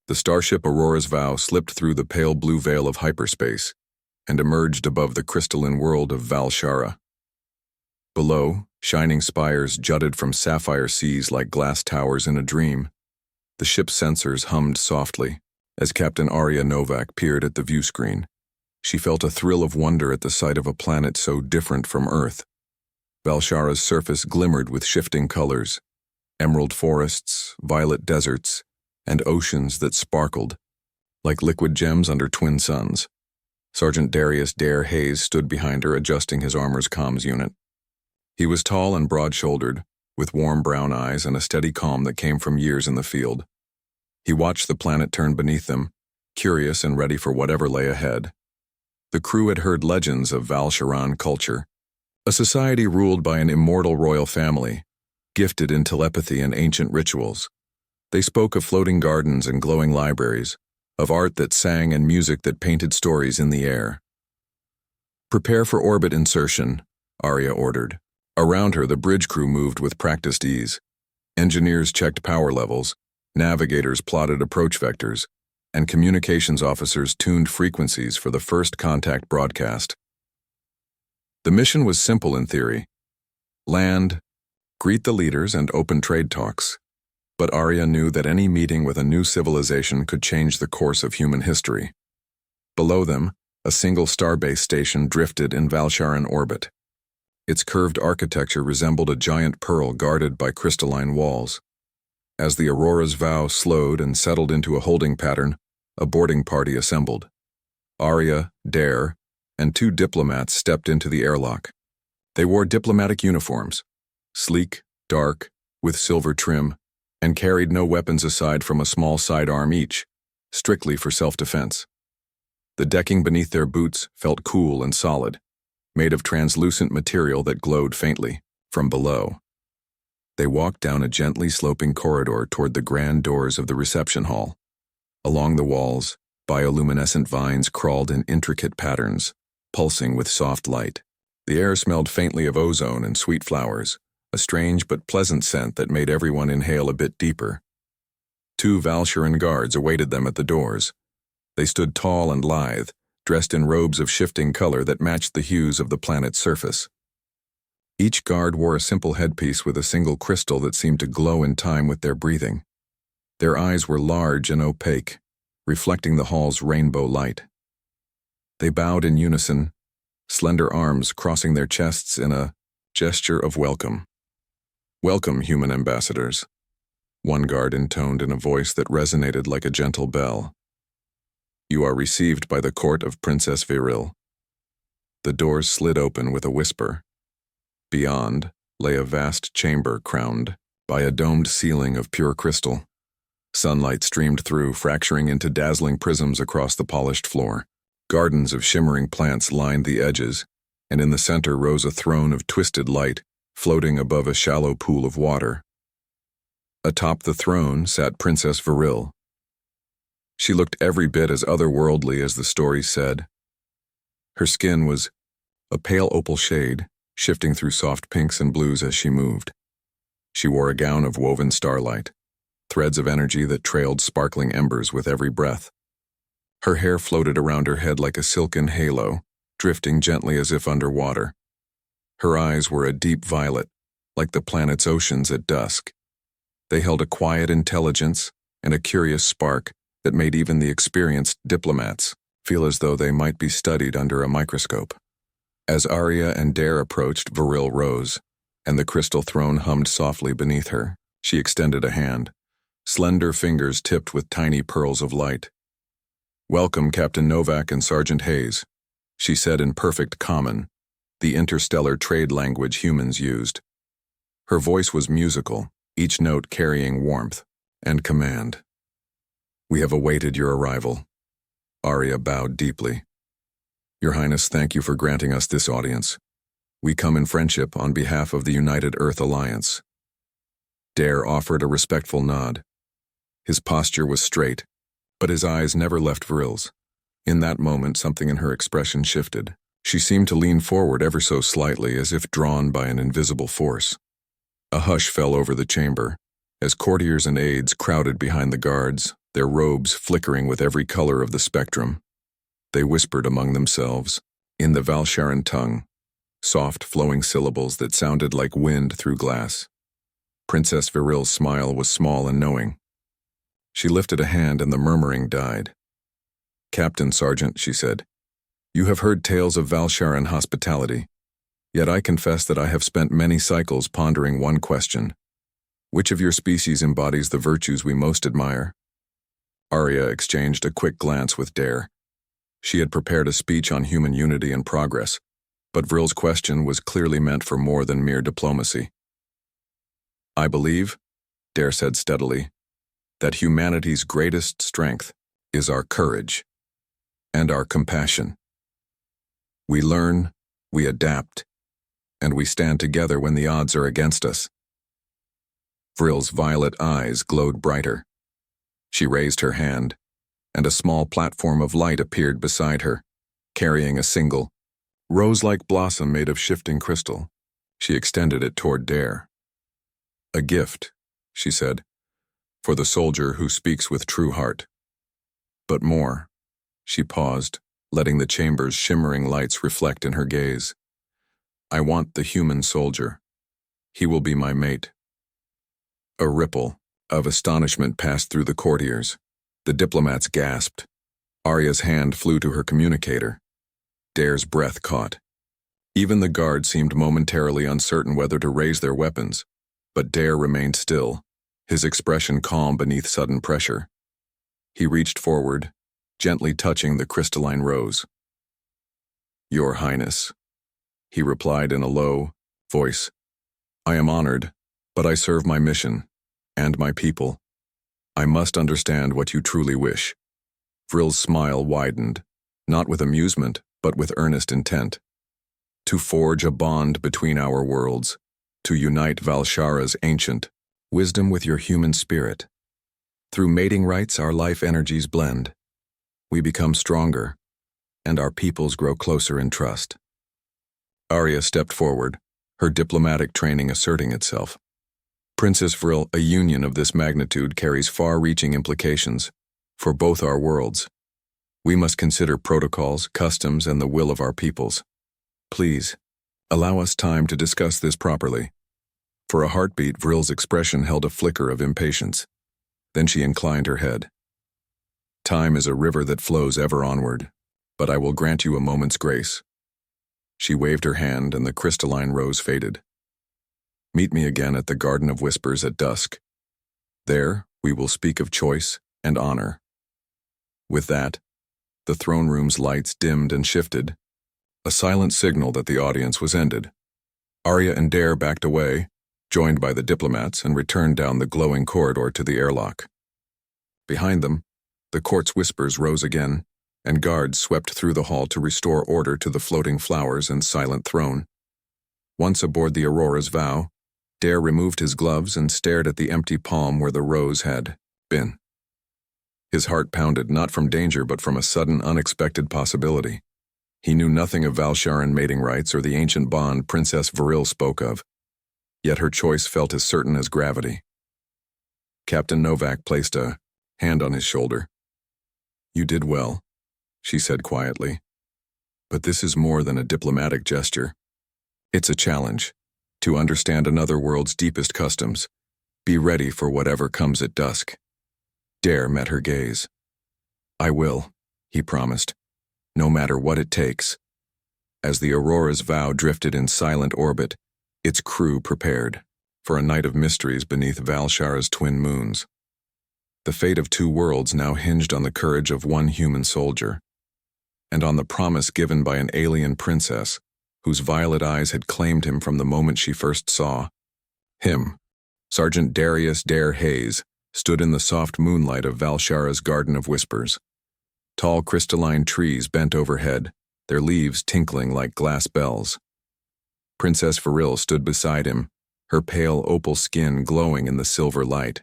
The starship Aurora's Vow slipped through the pale blue veil of hyperspace and emerged above the crystalline world of Valshara. Below, shining spires jutted from sapphire seas like glass towers in a dream. The ship's sensors hummed softly as Captain Arya Novak peered at the view screen. She felt a thrill of wonder at the sight of a planet so different from Earth. Valshara's surface glimmered with shifting colors, emerald forests, violet deserts, and oceans that sparkled, like liquid gems under twin suns. Sergeant Darius Dare Hayes stood behind her, adjusting his armor's comms unit. He was tall and broad-shouldered, with warm brown eyes and a steady calm that came from years in the field. He watched the planet turn beneath them, curious and ready for whatever lay ahead. The crew had heard legends of Valsharan culture, a society ruled by an immortal royal family, gifted in telepathy and ancient rituals. They spoke of floating gardens and glowing libraries, of art that sang and music that painted stories in the air. "Prepare for orbit insertion," Arya ordered. Around her, the bridge crew moved with practiced ease. Engineers checked power levels, navigators plotted approach vectors, and communications officers tuned frequencies for the first contact broadcast. The mission was simple in theory. Land, greet the leaders, and open trade talks. But Arya knew that any meeting with a new civilization could change the course of human history. Below them, a single starbase station drifted in Valsharan orbit. Its curved architecture resembled a giant pearl guarded by crystalline walls. As the Aurora's Vow slowed and settled into a holding pattern, a boarding party assembled. Arya, Dare, and 2 diplomats stepped into the airlock. They wore diplomatic uniforms, sleek, dark, with silver trim, and carried no weapons aside from a small sidearm each, strictly for self-defense. The decking beneath their boots felt cool and solid, made of translucent material that glowed faintly from below. They walked down a gently sloping corridor toward the grand doors of the reception hall. Along the walls, bioluminescent vines crawled in intricate patterns, pulsing with soft light. The air smelled faintly of ozone and sweet flowers, a strange but pleasant scent that made everyone inhale a bit deeper. 2 Valsharan guards awaited them at the doors. They stood tall and lithe, dressed in robes of shifting color that matched the hues of the planet's surface. Each guard wore a simple headpiece with a single crystal that seemed to glow in time with their breathing. Their eyes were large and opaque, reflecting the hall's rainbow light. They bowed in unison, slender arms crossing their chests in a gesture of welcome. "Welcome, human ambassadors," one guard intoned in a voice that resonated like a gentle bell. "You are received by the court of Princess Viril." The doors slid open with a whisper. Beyond lay a vast chamber crowned by a domed ceiling of pure crystal. Sunlight streamed through, fracturing into dazzling prisms across the polished floor. Gardens of shimmering plants lined the edges, and in the center rose a throne of twisted light, floating above a shallow pool of water. Atop the throne sat Princess Viril. She looked every bit as otherworldly as the story said. Her skin was a pale opal shade, shifting through soft pinks and blues as she moved. She wore a gown of woven starlight, threads of energy that trailed sparkling embers with every breath. Her hair floated around her head like a silken halo, drifting gently as if underwater. Her eyes were a deep violet, like the planet's oceans at dusk. They held a quiet intelligence and a curious spark that made even the experienced diplomats feel as though they might be studied under a microscope. As Arya and Dare approached, Viril rose, and the crystal throne hummed softly beneath her. She extended a hand, slender fingers tipped with tiny pearls of light. "Welcome, Captain Novak and Sergeant Hayes," she said in perfect common, the interstellar trade language humans used. Her voice was musical, each note carrying warmth and command. "We have awaited your arrival." Arya bowed deeply. "Your Highness, thank you for granting us this audience. We come in friendship on behalf of the United Earth Alliance." Dare offered a respectful nod. His posture was straight, but his eyes never left Viril's. In that moment, something in her expression shifted. She seemed to lean forward ever so slightly, as if drawn by an invisible force. A hush fell over the chamber, as courtiers and aides crowded behind the guards, their robes flickering with every color of the spectrum. They whispered among themselves, in the Valsharan tongue, soft, flowing syllables that sounded like wind through glass. Princess Viril's smile was small and knowing. She lifted a hand and the murmuring died. "Captain Sergeant," she said, "you have heard tales of Valsharan hospitality, yet I confess that I have spent many cycles pondering one question. Which of your species embodies the virtues we most admire?" Arya exchanged a quick glance with Dare. She had prepared a speech on human unity and progress, but Vril's question was clearly meant for more than mere diplomacy. "I believe," Dare said steadily, "that humanity's greatest strength is our courage and our compassion. We learn, we adapt, and we stand together when the odds are against us." Vril's violet eyes glowed brighter. She raised her hand, and a small platform of light appeared beside her, carrying a single, rose-like blossom made of shifting crystal. She extended it toward Dare. "A gift," she said, "for the soldier who speaks with true heart. But more," she paused, letting the chamber's shimmering lights reflect in her gaze. "I want the human soldier. He will be my mate." A ripple of astonishment passed through the courtiers. The diplomats gasped. Arya's hand flew to her communicator. Dare's breath caught. Even the guard seemed momentarily uncertain whether to raise their weapons, but Dare remained still, his expression calm beneath sudden pressure. He reached forward, gently touching the crystalline rose. "Your Highness," he replied in a low voice, "I am honored, but I serve my mission and my people. I must understand what you truly wish." Vril's smile widened, not with amusement, but with earnest intent. "To forge a bond between our worlds, to unite Valshara's ancient wisdom with your human spirit. Through mating rites, our life energies blend. We become stronger, and our peoples grow closer in trust." Arya stepped forward, her diplomatic training asserting itself. "Princess Vril, a union of this magnitude carries far-reaching implications for both our worlds. We must consider protocols, customs, and the will of our peoples. Please, allow us time to discuss this properly." For a heartbeat, Vril's expression held a flicker of impatience. Then she inclined her head. "Time is a river that flows ever onward, but I will grant you a moment's grace." She waved her hand and the crystalline rose faded. "Meet me again at the Garden of Whispers at dusk. There, we will speak of choice and honor." With that, the throne room's lights dimmed and shifted, a silent signal that the audience was ended. Arya and Dare backed away, joined by the diplomats, and returned down the glowing corridor to the airlock. Behind them, the court's whispers rose again, and guards swept through the hall to restore order to the floating flowers and silent throne. Once aboard the Aurora's Vow, Dare removed his gloves and stared at the empty palm where the rose had been. His heart pounded not from danger but from a sudden, unexpected possibility. He knew nothing of Valsharan mating rites or the ancient bond Princess Viril spoke of, yet her choice felt as certain as gravity. Captain Novak placed a hand on his shoulder. "You did well," she said quietly. "But this is more than a diplomatic gesture. It's a challenge. To understand another world's deepest customs, be ready for whatever comes at dusk." Dare met her gaze. "I will," he promised, "no matter what it takes." As the Aurora's Vow drifted in silent orbit, its crew prepared for a night of mysteries beneath Valshara's twin moons. The fate of two worlds now hinged on the courage of one human soldier, and on the promise given by an alien princess whose violet eyes had claimed him from the moment she first saw him. Sergeant Darius Dare Hayes stood in the soft moonlight of Valshara's Garden of Whispers. Tall crystalline trees bent overhead, their leaves tinkling like glass bells. Princess Viril stood beside him, her pale opal skin glowing in the silver light.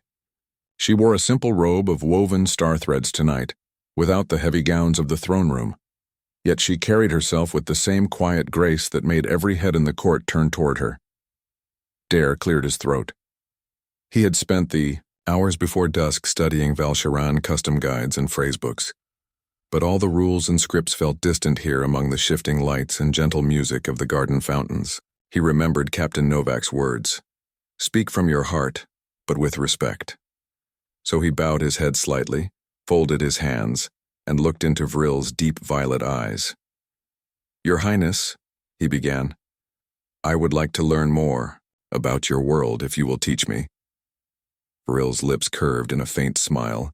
She wore a simple robe of woven star threads tonight, without the heavy gowns of the throne room. Yet she carried herself with the same quiet grace that made every head in the court turn toward her. Dare cleared his throat. He had spent the Hours before dusk studying Valcharan custom guides and phrasebooks. But all the rules and scripts felt distant here among the shifting lights and gentle music of the garden fountains. He remembered Captain Novak's words. Speak from your heart, but with respect. So he bowed his head slightly, folded his hands, and looked into Vril's deep violet eyes. Your Highness, he began, I would like to learn more about your world if you will teach me. Vril's lips curved in a faint smile.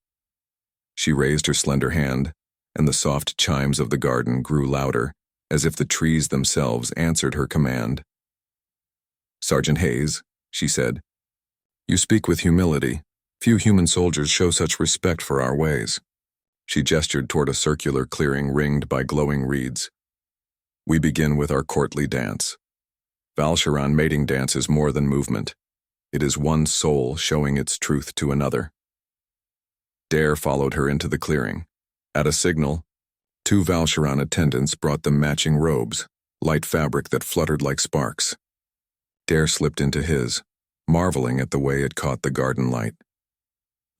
She raised her slender hand, and the soft chimes of the garden grew louder, as if the trees themselves answered her command. Sergeant Hayes, she said, you speak with humility. Few human soldiers show such respect for our ways. She gestured toward a circular clearing ringed by glowing reeds. We begin with our courtly dance. Valcharan mating dance is more than movement. It is one soul showing its truth to another. Dare followed her into the clearing. At a signal, 2 Valcharan attendants brought them matching robes, light fabric that fluttered like sparks. Dare slipped into his, marveling at the way it caught the garden light.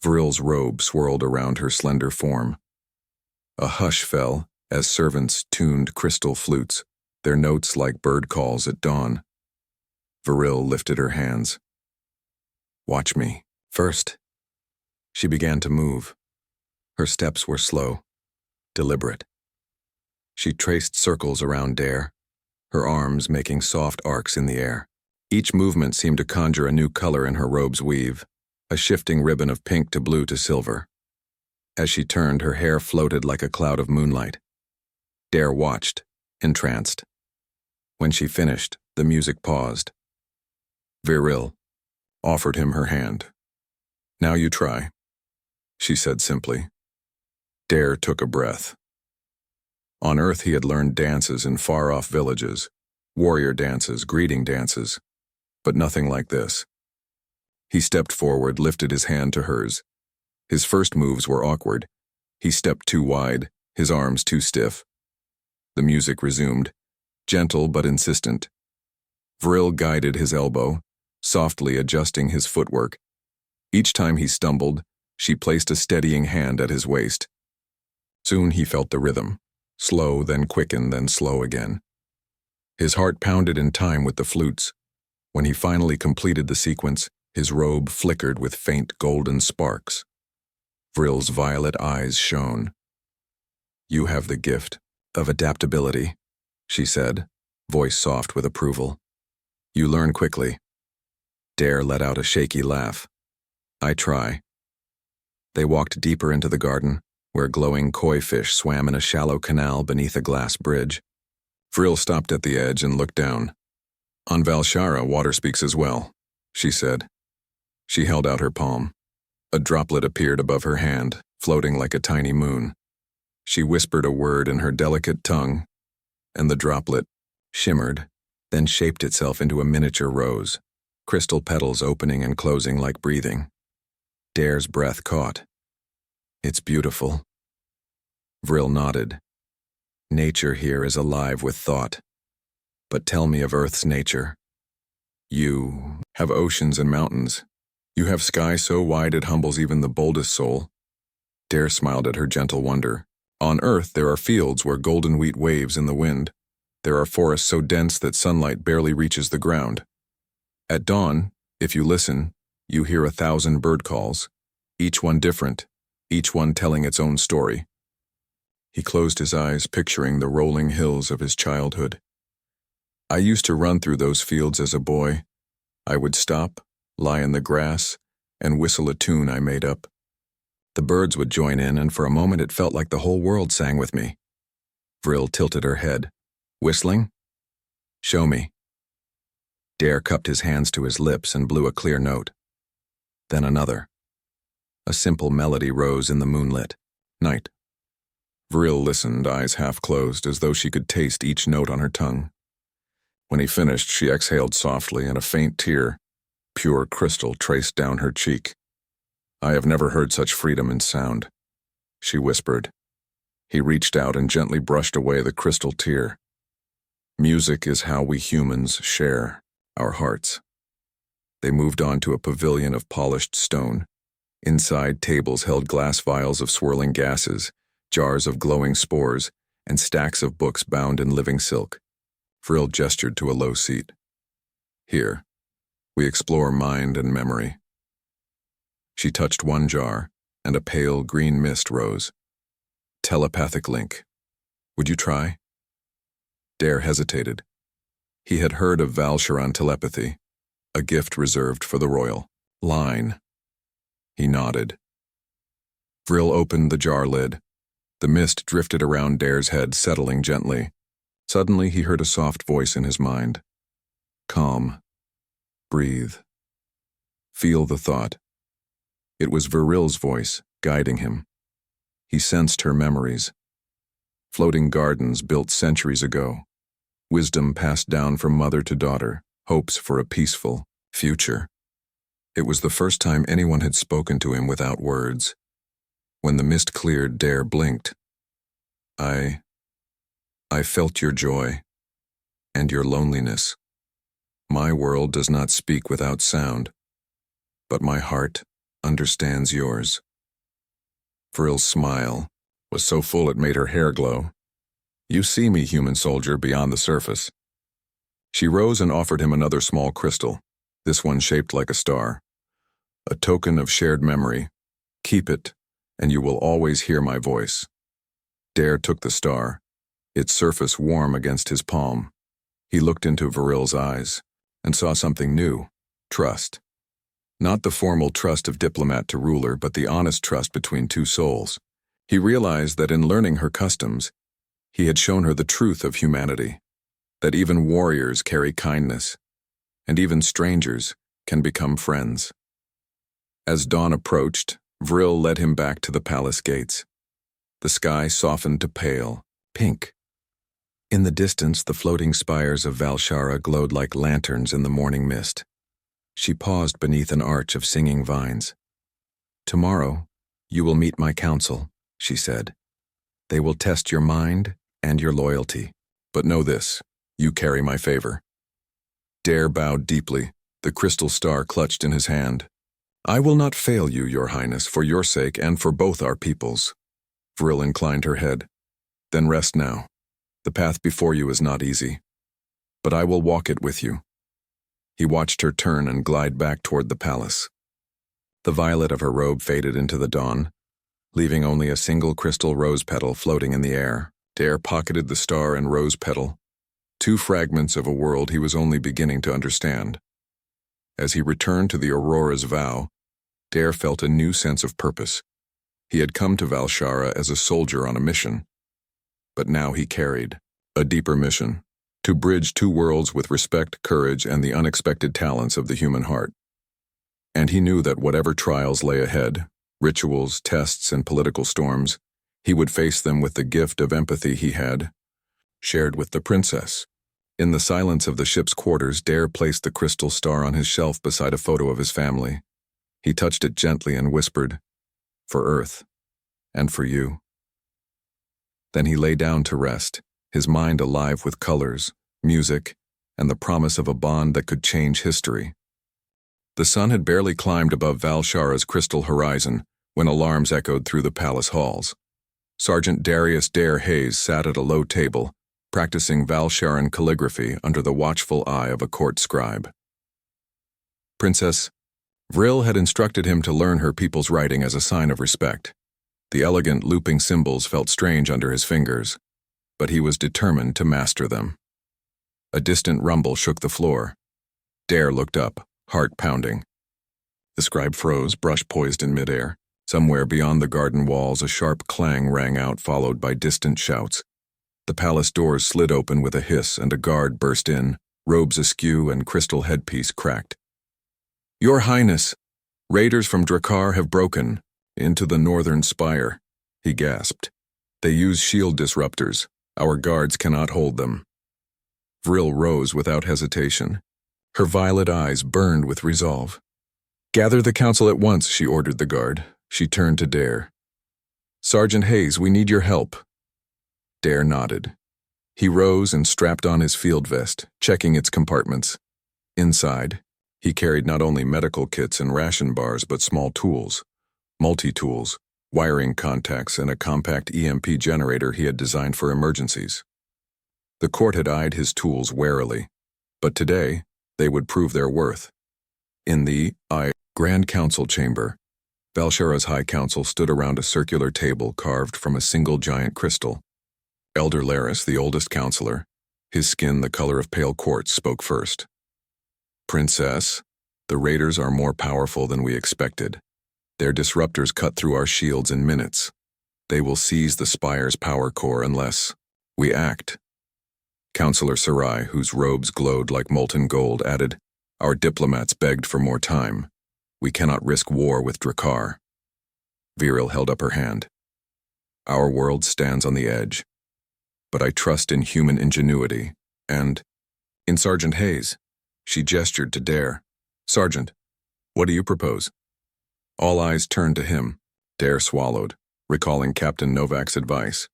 Vril's robe swirled around her slender form. A hush fell as servants tuned crystal flutes, their notes like bird calls at dawn. Vril lifted her hands. Watch me. First, she began to move. Her steps were slow, deliberate. She traced circles around Dare, her arms making soft arcs in the air. Each movement seemed to conjure a new color in her robe's weave, a shifting ribbon of pink to blue to silver. As she turned, her hair floated like a cloud of moonlight. Dare watched, entranced. When she finished, the music paused. Viril offered him her hand. Now you try, she said simply. Dare took a breath. On Earth he had learned dances in far-off villages, warrior dances, greeting dances, but nothing like this. He stepped forward, lifted his hand to hers. His first moves were awkward. He stepped too wide, his arms too stiff. The music resumed, gentle but insistent. Vril guided his elbow, softly adjusting his footwork. Each time he stumbled, she placed a steadying hand at his waist. Soon he felt the rhythm, slow, then quicken, then slow again. His heart pounded in time with the flutes. When he finally completed the sequence, his robe flickered with faint golden sparks. Vril's violet eyes shone. You have the gift of adaptability, she said, voice soft with approval. You learn quickly. Dare let out a shaky laugh. I try. They walked deeper into the garden, where glowing koi fish swam in a shallow canal beneath a glass bridge. Vril stopped at the edge and looked down. On Valchara, water speaks as well, she said. She held out her palm. A droplet appeared above her hand, floating like a tiny moon. She whispered a word in her delicate tongue, and the droplet shimmered, then shaped itself into a miniature rose, crystal petals opening and closing like breathing. Dare's breath caught. It's beautiful. Vril nodded. Nature here is alive with thought. But tell me of Earth's nature. You have oceans and mountains. You have sky so wide it humbles even the boldest soul. Dare smiled at her gentle wonder. On Earth there are fields where golden wheat waves in the wind. There are forests so dense that sunlight barely reaches the ground. At dawn, if you listen, you hear 1,000 bird calls, each one different, each one telling its own story. He closed his eyes, picturing the rolling hills of his childhood. I used to run through those fields as a boy. I would stop, lie in the grass, and whistle a tune I made up. The birds would join in, and for a moment it felt like the whole world sang with me. Vril tilted her head. Whistling? Show me. Dare cupped his hands to his lips and blew a clear note. Then another. A simple melody rose in the moonlit night. Vril listened, eyes half closed, as though she could taste each note on her tongue. When he finished, she exhaled softly, and a faint tear, pure crystal, traced down her cheek. I have never heard such freedom in sound, she whispered. He reached out and gently brushed away the crystal tear. Music is how we humans share our hearts. They moved on to a pavilion of polished stone. Inside, tables held glass vials of swirling gases, jars of glowing spores, and stacks of books bound in living silk. Vril gestured to a low seat. Here, we explore mind and memory. She touched one jar, and a pale green mist rose. Telepathic link. Would you try? Dare hesitated. He had heard of Valsharan telepathy, a gift reserved for the royal line. He nodded. Vril opened the jar lid. The mist drifted around Dare's head, settling gently. Suddenly he heard a soft voice in his mind. Calm. Breathe. Feel the thought. It was Viril's voice, guiding him. He sensed her memories. Floating gardens built centuries ago. Wisdom passed down from mother to daughter, hopes for a peaceful future. It was the first time anyone had spoken to him without words. When the mist cleared, Dare blinked. I felt your joy and your loneliness. My world does not speak without sound, but my heart understands yours. Vril's smile was so full it made her hair glow. You see me, human soldier, beyond the surface. She rose and offered him another small crystal, this one shaped like a star. A token of shared memory. Keep it, and you will always hear my voice. Dare took the star, its surface warm against his palm. He looked into Viril's eyes and saw something new, trust. Not the formal trust of diplomat to ruler, but the honest trust between two souls. He realized that in learning her customs, he had shown her the truth of humanity, that even warriors carry kindness, and even strangers can become friends. As dawn approached, Vril led him back to the palace gates. The sky softened to pale, pink. In the distance, the floating spires of Valshara glowed like lanterns in the morning mist. She paused beneath an arch of singing vines. Tomorrow, you will meet my council, she said. They will test your mind and your loyalty. But know this, you carry my favor. Dare bowed deeply, the crystal star clutched in his hand. I will not fail you, your highness, for your sake and for both our peoples. Vril inclined her head. Then rest now. The path before you is not easy, but I will walk it with you. He watched her turn and glide back toward the palace. The violet of her robe faded into the dawn, leaving only a single crystal rose petal floating in the air. Dare pocketed the star and rose petal, two fragments of a world he was only beginning to understand. As he returned to the Aurora's vow, Dare felt a new sense of purpose. He had come to Valshara as a soldier on a mission, but now he carried a deeper mission, to bridge two worlds with respect, courage, and the unexpected talents of the human heart. And he knew that whatever trials lay ahead, rituals, tests, and political storms, he would face them with the gift of empathy he had shared with the princess. In the silence of the ship's quarters, Dare placed the crystal star on his shelf beside a photo of his family. He touched it gently and whispered, "For Earth, and for you." Then he lay down to rest, his mind alive with colors, music, and the promise of a bond that could change history. The sun had barely climbed above Valshara's crystal horizon when alarms echoed through the palace halls. Sergeant Darius Dare Hayes sat at a low table, practicing Valsharan calligraphy under the watchful eye of a court scribe. Princess, Vril had instructed him to learn her people's writing as a sign of respect. The elegant looping symbols felt strange under his fingers, but he was determined to master them. A distant rumble shook the floor. Dare looked up, heart pounding. The scribe froze, brush poised in midair. Somewhere beyond the garden walls, a sharp clang rang out, followed by distant shouts. The palace doors slid open with a hiss, and a guard burst in, robes askew and crystal headpiece cracked. Your Highness, raiders from Drakkar have broken into the northern spire, he gasped. They use shield disruptors. Our guards cannot hold them. Vril rose without hesitation. Her violet eyes burned with resolve. Gather the council at once, she ordered the guard. She turned to Dare. Sergeant Hayes, we need your help. Dare nodded. He rose and strapped on his field vest, checking its compartments. Inside, he carried not only medical kits and ration bars, but small tools, multi-tools, wiring contacts, and a compact EMP generator he had designed for emergencies. The court had eyed his tools warily, but today they would prove their worth. In the Grand Council chamber, Valshara's High Council stood around a circular table carved from a single giant crystal. Elder Laris, the oldest counselor, his skin the color of pale quartz, spoke first. "Princess, the raiders are more powerful than we expected. Their disruptors cut through our shields in minutes. They will seize the Spire's power core unless we act." Counselor Sarai, whose robes glowed like molten gold, added, "Our diplomats begged for more time. We cannot risk war with Drakkar." Viril held up her hand. "Our world stands on the edge, but I trust in human ingenuity and in Sergeant Hayes." She gestured to Dare. "Sergeant, what do you propose?" All eyes turned to him. Dare swallowed, recalling Captain Novak's advice.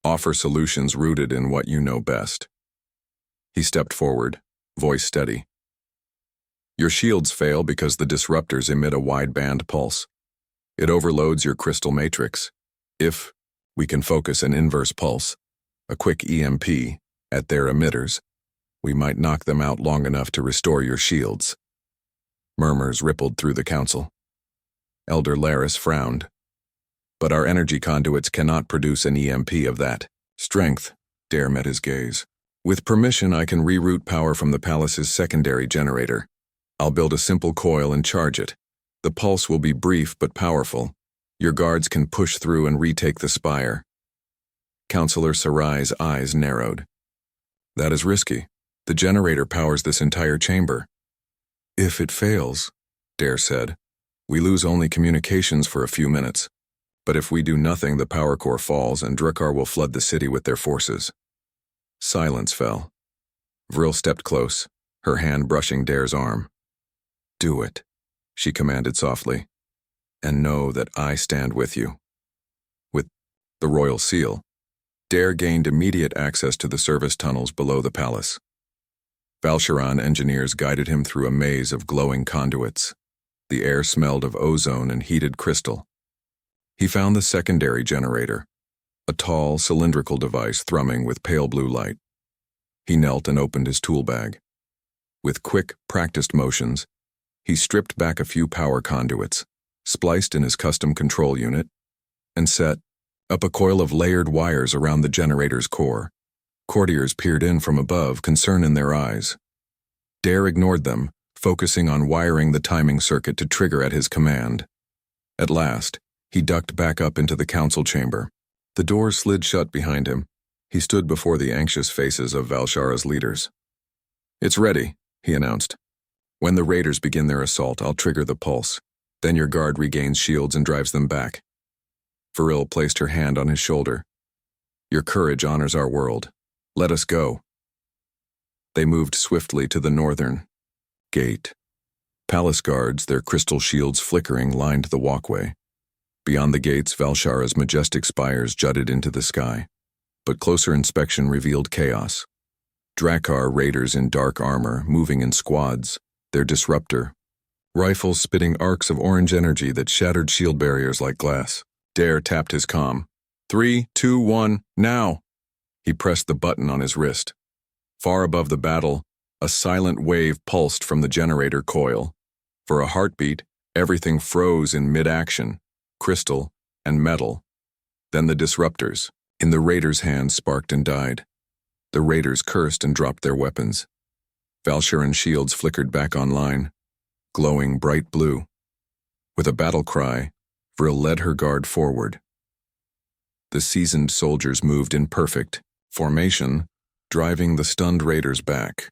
"Offer solutions rooted in what you know best." He stepped forward, voice steady. "Your shields fail because the disruptors emit a wideband pulse. It overloads your crystal matrix. If we can focus an inverse pulse, a quick EMP, at their emitters, we might knock them out long enough to restore your shields." Murmurs rippled through the council. Elder Laris frowned. "But our energy conduits cannot produce an EMP of that strength." Dare met his gaze. "With permission, I can reroute power from the palace's secondary generator. I'll build a simple coil and charge it. The pulse will be brief but powerful. Your guards can push through and retake the spire." Counselor Sarai's eyes narrowed. "That is risky. The generator powers this entire chamber." "If it fails," Dare said, "we lose only communications for a few minutes. But if we do nothing, the power core falls and Drakkar will flood the city with their forces." Silence fell. Vril stepped close, her hand brushing Dare's arm. "Do it," she commanded softly, "and know that I stand with you." With the royal seal, Dare gained immediate access to the service tunnels below the palace. Valsharan engineers guided him through a maze of glowing conduits. The air smelled of ozone and heated crystal. He found the secondary generator, a tall, cylindrical device thrumming with pale blue light. He knelt and opened his tool bag. With quick, practiced motions, he stripped back a few power conduits, spliced in his custom control unit, and set up a coil of layered wires around the generator's core. Courtiers peered in from above, concern in their eyes. Dare ignored them, focusing on wiring the timing circuit to trigger at his command. At last, he ducked back up into the council chamber. The door slid shut behind him. He stood before the anxious faces of Valshara's leaders. "It's ready," he announced. "When the raiders begin their assault, I'll trigger the pulse. Then your guard regains shields and drives them back." Viril placed her hand on his shoulder. "Your courage honors our world. Let us go." They moved swiftly to the northern gate. Palace guards, their crystal shields flickering, lined the walkway. Beyond the gates, Valshara's majestic spires jutted into the sky. But closer inspection revealed chaos. Drakkar raiders in dark armor, moving in squads, their disruptor. Rifles spitting arcs of orange energy that shattered shield barriers like glass. Dare tapped his comm. 3, 2, 1, now! He pressed the button on his wrist. Far above the battle, a silent wave pulsed from the generator coil. For a heartbeat, everything froze in mid-action, crystal and metal. Then the disruptors, in the raiders' hands, sparked and died. The raiders cursed and dropped their weapons. Valsharan shields flickered back online, glowing bright blue. With a battle cry, Vril led her guard forward. The seasoned soldiers moved in perfect formation, driving the stunned raiders back.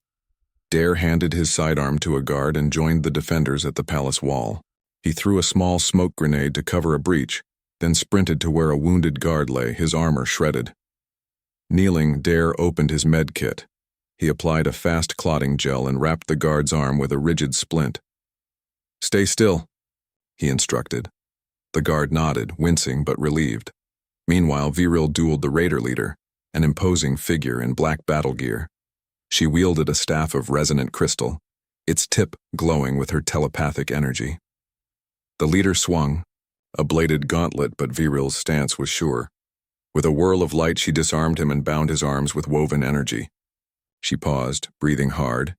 Dare handed his sidearm to a guard and joined the defenders at the palace wall. He threw a small smoke grenade to cover a breach, then sprinted to where a wounded guard lay, his armor shredded. Kneeling, Dare opened his med kit. He applied a fast clotting gel and wrapped the guard's arm with a rigid splint. "Stay still," he instructed. The guard nodded, wincing but relieved. Meanwhile, Viril dueled the raider leader, an imposing figure in black battle gear. She wielded a staff of resonant crystal, its tip glowing with her telepathic energy. The leader swung, A bladed gauntlet, but Viril's stance was sure. With a whirl of light, she disarmed him and bound his arms with woven energy. She paused, breathing hard,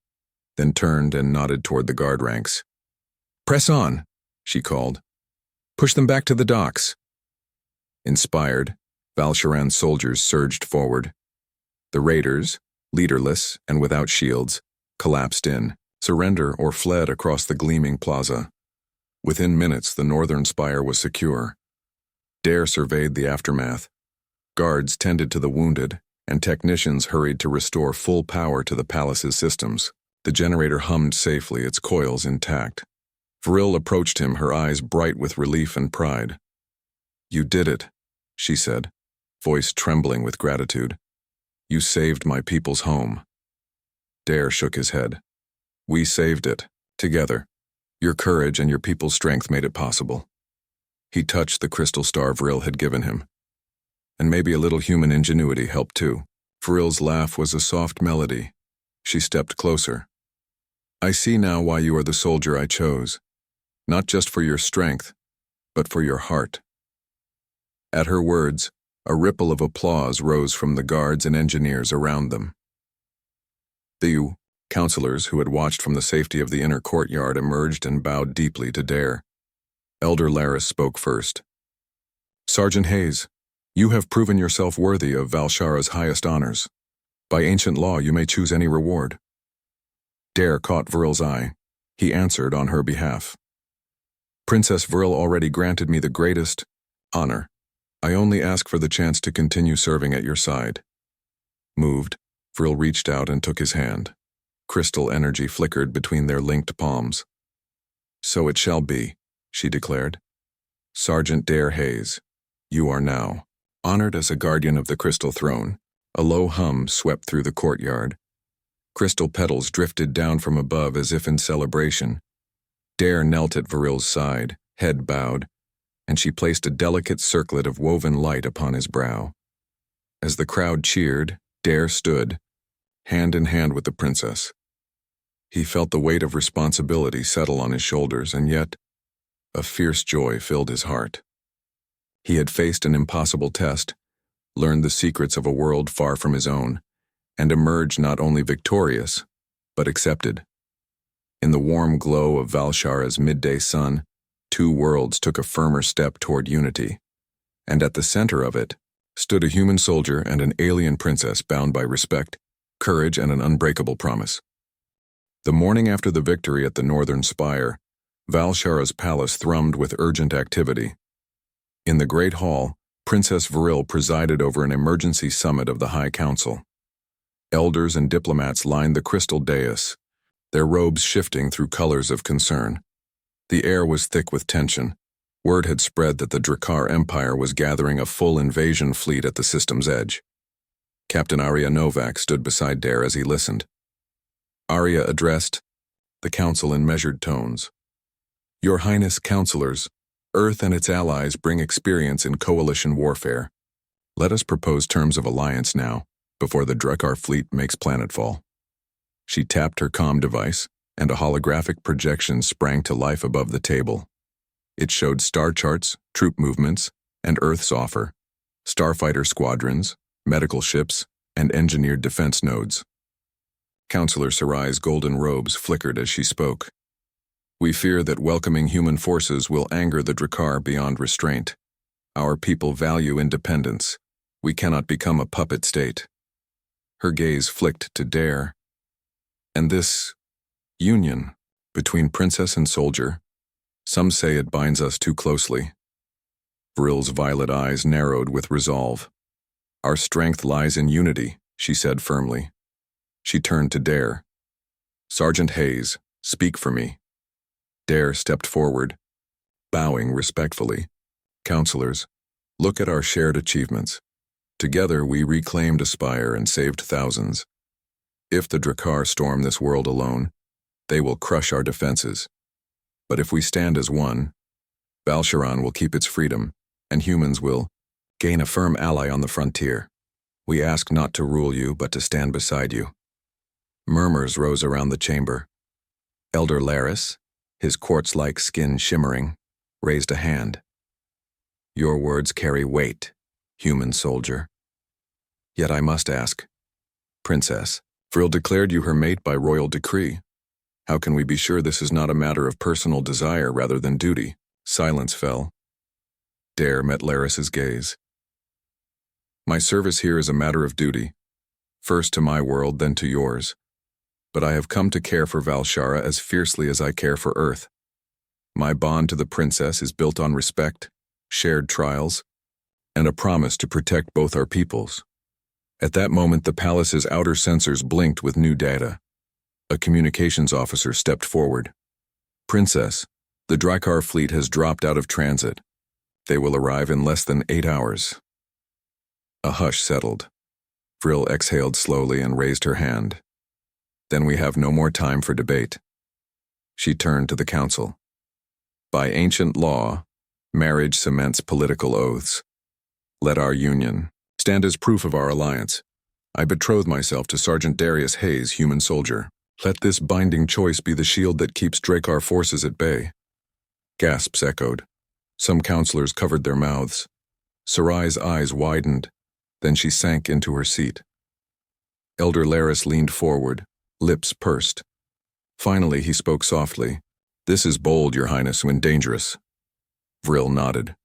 then turned and nodded toward the guard ranks. "Press on," she called. "Push them back to the docks." Inspired, Valsharan's soldiers surged forward. The raiders, leaderless and without shields, collapsed in, surrendered or fled across the gleaming plaza. Within minutes, the northern spire was secure. Dare surveyed the aftermath. Guards tended to the wounded, and technicians hurried to restore full power to the palace's systems. The generator hummed safely, its coils intact. Viril approached him, her eyes bright with relief and pride. "You did it," she said, voice trembling with gratitude. "You saved my people's home." Dare shook his head. "We saved it, together. Your courage and your people's strength made it possible." He touched the crystal star Viril had given him. "And maybe a little human ingenuity helped too." Viril's laugh was a soft melody. She stepped closer. "I see now why you are the soldier I chose. Not just for your strength, but for your heart." At her words, a ripple of applause rose from the guards and engineers around them. The counselors who had watched from the safety of the inner courtyard emerged and bowed deeply to Dare. Elder Laris spoke first. "Sergeant Hayes, you have proven yourself worthy of Valshara's highest honors. By ancient law, you may choose any reward." Dare caught Viril's eye. He answered on her behalf. "Princess Viril already granted me the greatest honor. I only ask for the chance to continue serving at your side." Moved, Viril reached out and took his hand. Crystal energy flickered between their linked palms. "So it shall be," she declared. "Sergeant Dare Hayes, you are now honored as a guardian of the Crystal Throne." A low hum swept through the courtyard. Crystal petals drifted down from above as if in celebration. Dare knelt at Viril's side, head bowed, and she placed a delicate circlet of woven light upon his brow. As the crowd cheered, Dare stood, hand in hand with the princess. He felt the weight of responsibility settle on his shoulders, and yet a fierce joy filled his heart. He had faced an impossible test, learned the secrets of a world far from his own, and emerged not only victorious, but accepted. In the warm glow of Valshara's midday sun, two worlds took a firmer step toward unity, and at the center of it stood a human soldier and an alien princess bound by respect, courage, and an unbreakable promise. The morning after the victory at the northern spire, Valshara's palace thrummed with urgent activity. In the great hall, Princess Viril presided over an emergency summit of the High Council. Elders and diplomats lined the crystal dais, their robes shifting through colors of concern. The air was thick with tension. Word had spread that the Drakkar Empire was gathering a full invasion fleet at the system's edge. Captain Arya Novak stood beside Dare as he listened. Arya addressed the council in measured tones. "Your Highness, counselors, Earth and its allies bring experience in coalition warfare. Let us propose terms of alliance now, before the Drakkar fleet makes planetfall." She tapped her comm device, and a holographic projection sprang to life above the table. It showed star charts, troop movements, and Earth's offer: starfighter squadrons, medical ships, and engineered defense nodes. Counselor Sarai's golden robes flickered as she spoke. "We fear that welcoming human forces will anger the Drakkar beyond restraint. Our people value independence. We cannot become a puppet state." Her gaze flicked to Dare. "And this union between princess and soldier, some say it binds us too closely." Viril's violet eyes narrowed with resolve. "Our strength lies in unity," she said firmly. She turned to Dare. "Sergeant Hayes, speak for me." Dare stepped forward, bowing respectfully. "Counselors, look at our shared achievements. Together we reclaimed a spire and saved thousands. If the Drakkar storm this world alone, they will crush our defenses. But if we stand as one, Valsharan will keep its freedom, and humans will gain a firm ally on the frontier. We ask not to rule you, but to stand beside you." Murmurs rose around the chamber. Elder Laris, his quartz-like skin shimmering, raised a hand. Your words carry weight, human soldier. Yet I must ask, Princess, Vril declared you her mate by royal decree. How can we be sure this is not a matter of personal desire rather than duty? Silence fell. Dare met Laris's gaze. My service here is a matter of duty, first to my world, then to yours. But I have come to care for Valshara as fiercely as I care for Earth. My bond to the princess is built on respect, shared trials, and a promise to protect both our peoples. At that moment, the palace's outer sensors blinked with new data. A communications officer stepped forward. Princess, the Drakkar fleet has dropped out of transit. They will arrive in less than 8 hours. A hush settled. Vril exhaled slowly and raised her hand. Then we have no more time for debate. She turned to the council. By ancient law, marriage cements political oaths. Let our union stand as proof of our alliance. I betroth myself to Sergeant Darius Hayes, human soldier. Let this binding choice be the shield that keeps Drakkar forces at bay. Gasps echoed. Some counselors covered their mouths. Sarai's eyes widened. Then she sank into her seat. Elder Laris leaned forward, lips pursed. Finally, he spoke softly. This is bold, Your Highness, when dangerous. Vril nodded.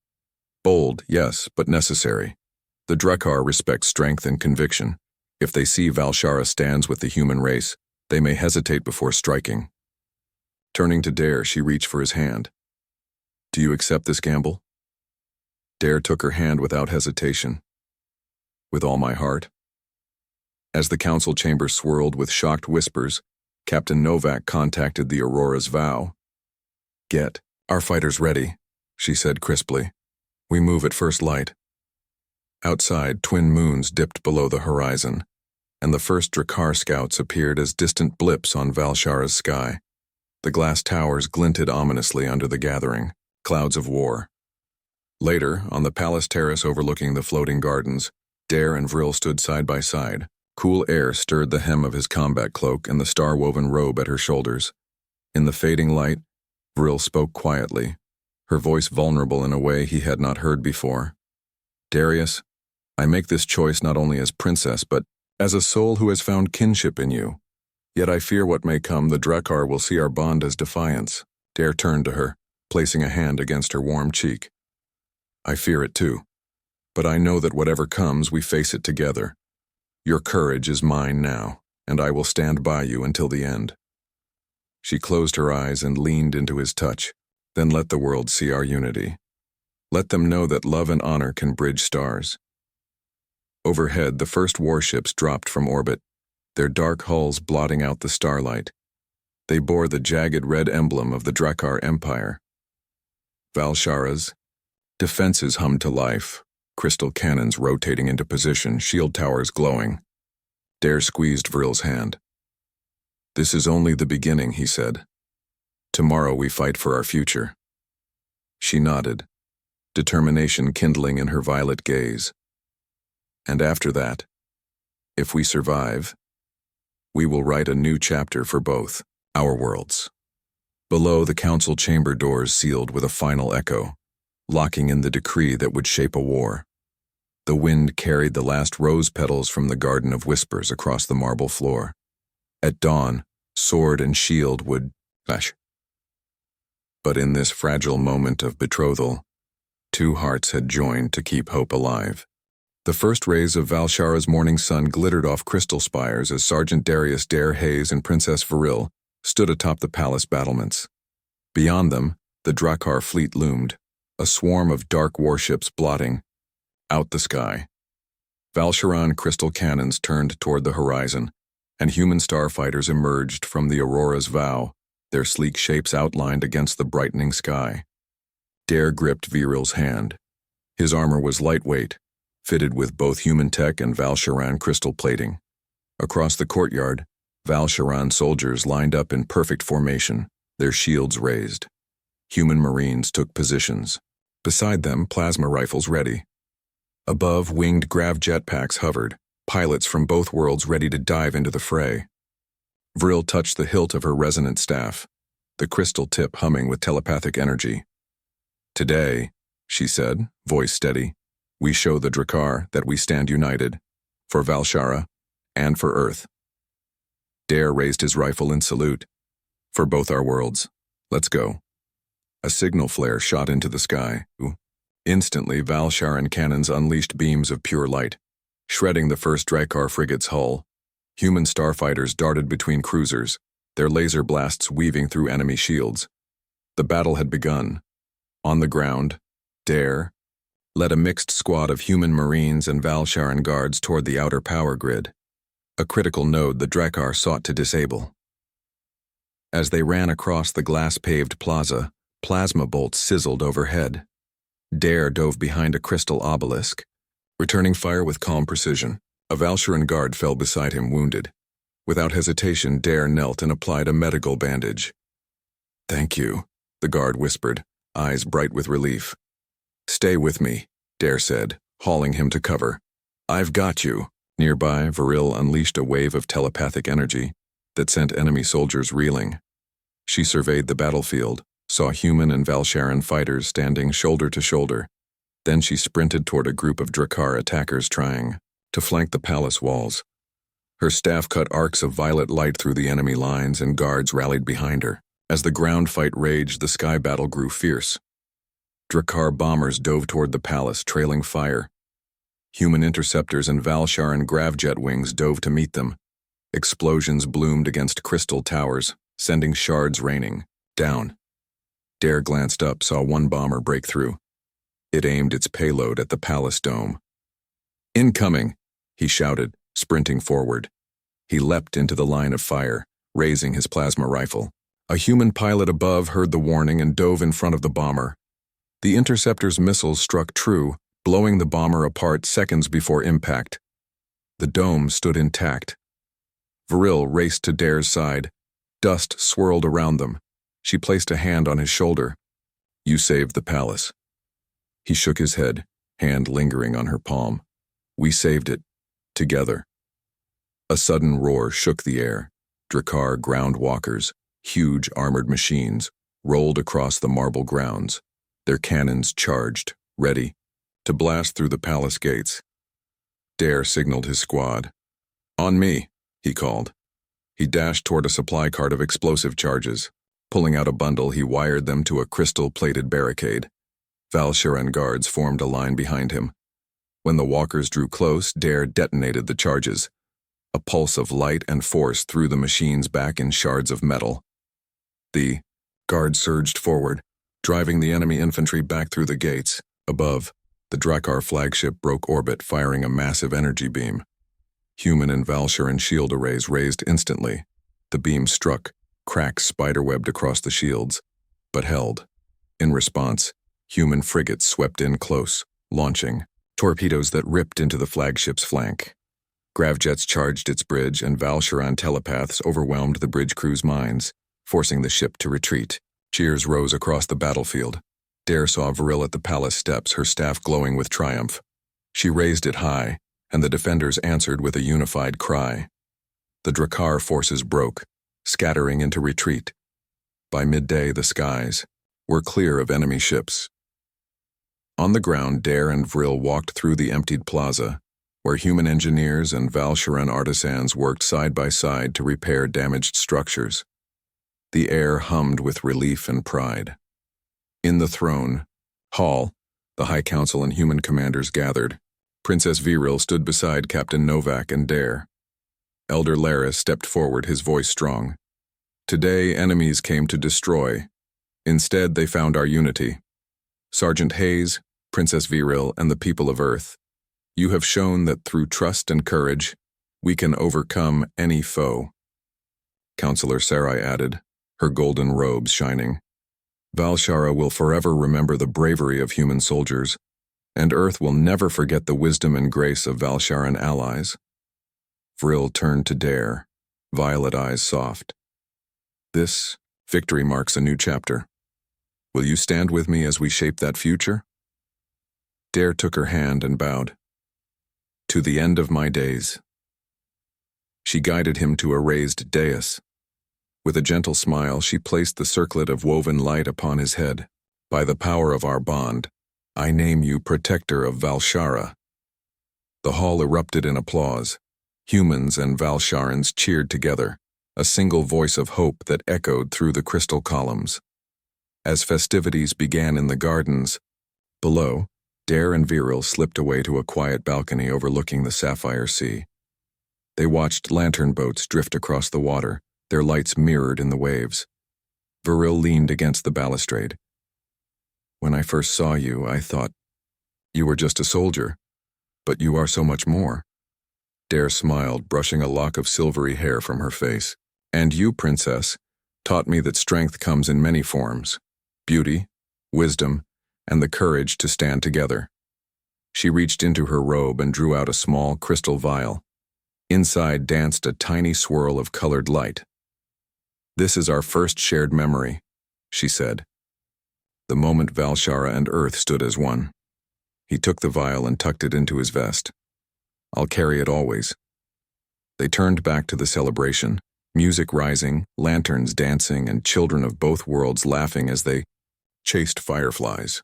Bold, yes, but necessary. The Drakkar respect strength and conviction. If they see Valshara stands with the human race, they may hesitate before striking. Turning to Dare, she reached for his hand. Do you accept this gamble? Dare took her hand without hesitation. With all my heart. As the council chamber swirled with shocked whispers, Captain Novak contacted the Aurora's vow. Get our fighters ready, she said crisply. We move at first light. Outside, twin moons dipped below the horizon, and the first Drakkar scouts appeared as distant blips on Valshara's sky. The glass towers glinted ominously under the gathering, clouds of war. Later, on the palace terrace overlooking the floating gardens, Dare and Vril stood side by side. Cool air stirred the hem of his combat cloak and the star-woven robe at her shoulders. In the fading light, Vril spoke quietly, her voice vulnerable in a way he had not heard before. Darius, I make this choice not only as princess, but as a soul who has found kinship in you. Yet I fear what may come. The Drakkar will see our bond as defiance. Dare turned to her, placing a hand against her warm cheek. I fear it too, but I know that whatever comes, we face it together. Your courage is mine now, and I will stand by you until the end. She closed her eyes and leaned into his touch. Then let the world see our unity. Let them know that love and honor can bridge stars. Overhead, the first warships dropped from orbit, their dark hulls blotting out the starlight. They bore the jagged red emblem of the Drakkar Empire. Valshara's defenses hummed to life, crystal cannons rotating into position, shield towers glowing. Dare squeezed Vril's hand. This is only the beginning, he said. Tomorrow we fight for our future. She nodded, determination kindling in her violet gaze. And after that, if we survive, we will write a new chapter for both our worlds. Below, the council chamber doors sealed with a final echo, locking in the decree that would shape a war. The wind carried the last rose petals from the Garden of Whispers across the marble floor. At dawn, sword and shield would clash. But in this fragile moment of betrothal, two hearts had joined to keep hope alive. The first rays of Valshara's morning sun glittered off crystal spires as Sergeant Darius Dare Hayes and Princess Vril stood atop the palace battlements. Beyond them, the Drakkar fleet loomed, a swarm of dark warships blotting out the sky. Valsharan crystal cannons turned toward the horizon, and human starfighters emerged from the Aurora's vow, their sleek shapes outlined against the brightening sky. Dare gripped Viril's hand. His armor was lightweight, fitted with both human tech and Valsharan crystal plating. Across the courtyard, Valsharan soldiers lined up in perfect formation, their shields raised. Human marines took positions. Beside them, plasma rifles ready. Above, winged grav jetpacks hovered, pilots from both worlds ready to dive into the fray. Vril touched the hilt of her resonant staff, the crystal tip humming with telepathic energy. Today, she said, voice steady. We show the Drakkar that we stand united, for Valshara and for Earth. Dare raised his rifle in salute. For both our worlds. Let's go. A signal flare shot into the sky. Instantly, Valsharan cannons unleashed beams of pure light, shredding the first Drakkar frigate's hull. Human starfighters darted between cruisers, their laser blasts weaving through enemy shields. The battle had begun. On the ground, Dare led a mixed squad of human marines and Valsharan guards toward the outer power grid, a critical node the Drakkar sought to disable. As they ran across the glass-paved plaza, plasma bolts sizzled overhead. Dare dove behind a crystal obelisk, returning fire with calm precision. A Valsharan guard fell beside him, wounded. Without hesitation, Dare knelt and applied a medical bandage. "Thank you," the guard whispered, eyes bright with relief. "Stay with me," Dare said, hauling him to cover. "I've got you." Nearby, Viril unleashed a wave of telepathic energy that sent enemy soldiers reeling. She surveyed the battlefield, saw human and Valsharan fighters standing shoulder to shoulder. Then she sprinted toward a group of Drakkar attackers trying to flank the palace walls. Her staff cut arcs of violet light through the enemy lines, and guards rallied behind her. As the ground fight raged, the sky battle grew fierce. Drakkar bombers dove toward the palace, trailing fire. Human interceptors and Valsharan gravjet wings dove to meet them. Explosions bloomed against crystal towers, sending shards raining down. Dare glanced up, saw one bomber break through. It aimed its payload at the palace dome. "Incoming!" he shouted, sprinting forward. He leapt into the line of fire, raising his plasma rifle. A human pilot above heard the warning and dove in front of the bomber. The interceptor's missiles struck true, blowing the bomber apart seconds before impact. The dome stood intact. Viril raced to Dare's side. Dust swirled around them. She placed a hand on his shoulder. "You saved the palace." He shook his head, hand lingering on her palm. "We saved it. Together." A sudden roar shook the air. Drakkar ground walkers, huge armored machines, rolled across the marble grounds, their cannons charged, ready to blast through the palace gates. Dare signaled his squad. "On me," he called. He dashed toward a supply cart of explosive charges. Pulling out a bundle, he wired them to a crystal-plated barricade. Valsharan guards formed a line behind him. When the walkers drew close, Dare detonated the charges. A pulse of light and force threw the machines back in shards of metal. The guards surged forward, driving the enemy infantry back through the gates. Above, the Drakkar flagship broke orbit, firing a massive energy beam. Human and Valsharan shield arrays raised instantly. The beam struck, cracks spiderwebbed across the shields, but held. In response, human frigates swept in close, launching torpedoes that ripped into the flagship's flank. Gravjets charged its bridge, and Valsharan telepaths overwhelmed the bridge crew's mines, forcing the ship to retreat. Cheers rose across the battlefield. Dare saw Viril at the palace steps, her staff glowing with triumph. She raised it high, and the defenders answered with a unified cry. The Drakkar forces broke, scattering into retreat. By midday, the skies were clear of enemy ships. On the ground, Dare and Viril walked through the emptied plaza, where human engineers and Valsharan artisans worked side by side to repair damaged structures. The air hummed with relief and pride. In the throne hall, the High Council and human commanders gathered. Princess Viril stood beside Captain Novak and Dare. Elder Laris stepped forward, his voice strong. "Today, enemies came to destroy. Instead, they found our unity. Sergeant Hayes, Princess Viril, and the people of Earth, you have shown that through trust and courage, we can overcome any foe." Counselor Sarai added, her golden robes shining. "Valshara will forever remember the bravery of human soldiers, and Earth will never forget the wisdom and grace of Valsharan allies." Vril turned to Dare, violet eyes soft. "This victory marks a new chapter. Will you stand with me as we shape that future?" Dare took her hand and bowed. "To the end of my days." She guided him to a raised dais. With a gentle smile, she placed the circlet of woven light upon his head. "By the power of our bond, I name you protector of Valshara." The hall erupted in applause. Humans and Valsharans cheered together, a single voice of hope that echoed through the crystal columns. As festivities began in the gardens below, Dare and Viril slipped away to a quiet balcony overlooking the sapphire sea. They watched lantern boats drift across the water, their lights mirrored in the waves. Viril leaned against the balustrade. "When I first saw you, I thought you were just a soldier, but you are so much more." Dare smiled, brushing a lock of silvery hair from her face. "And you, princess, taught me that strength comes in many forms: beauty, wisdom, and the courage to stand together." She reached into her robe and drew out a small crystal vial. Inside danced a tiny swirl of colored light. "This is our first shared memory," she said. The moment Valshara and Earth stood as one. He took the vial and tucked it into his vest. "I'll carry it always." They turned back to the celebration, music rising, lanterns dancing, and children of both worlds laughing as they chased fireflies.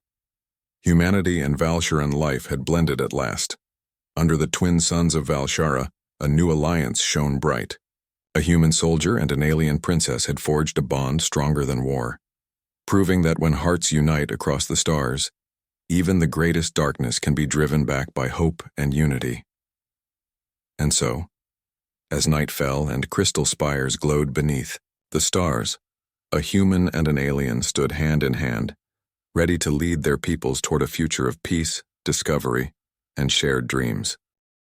Humanity and Valsharan life had blended at last. Under the twin suns of Valshara, a new alliance shone bright. A human soldier and an alien princess had forged a bond stronger than war, proving that when hearts unite across the stars, even the greatest darkness can be driven back by hope and unity. And so, as night fell and crystal spires glowed beneath the stars, a human and an alien stood hand in hand, ready to lead their peoples toward a future of peace, discovery, and shared dreams.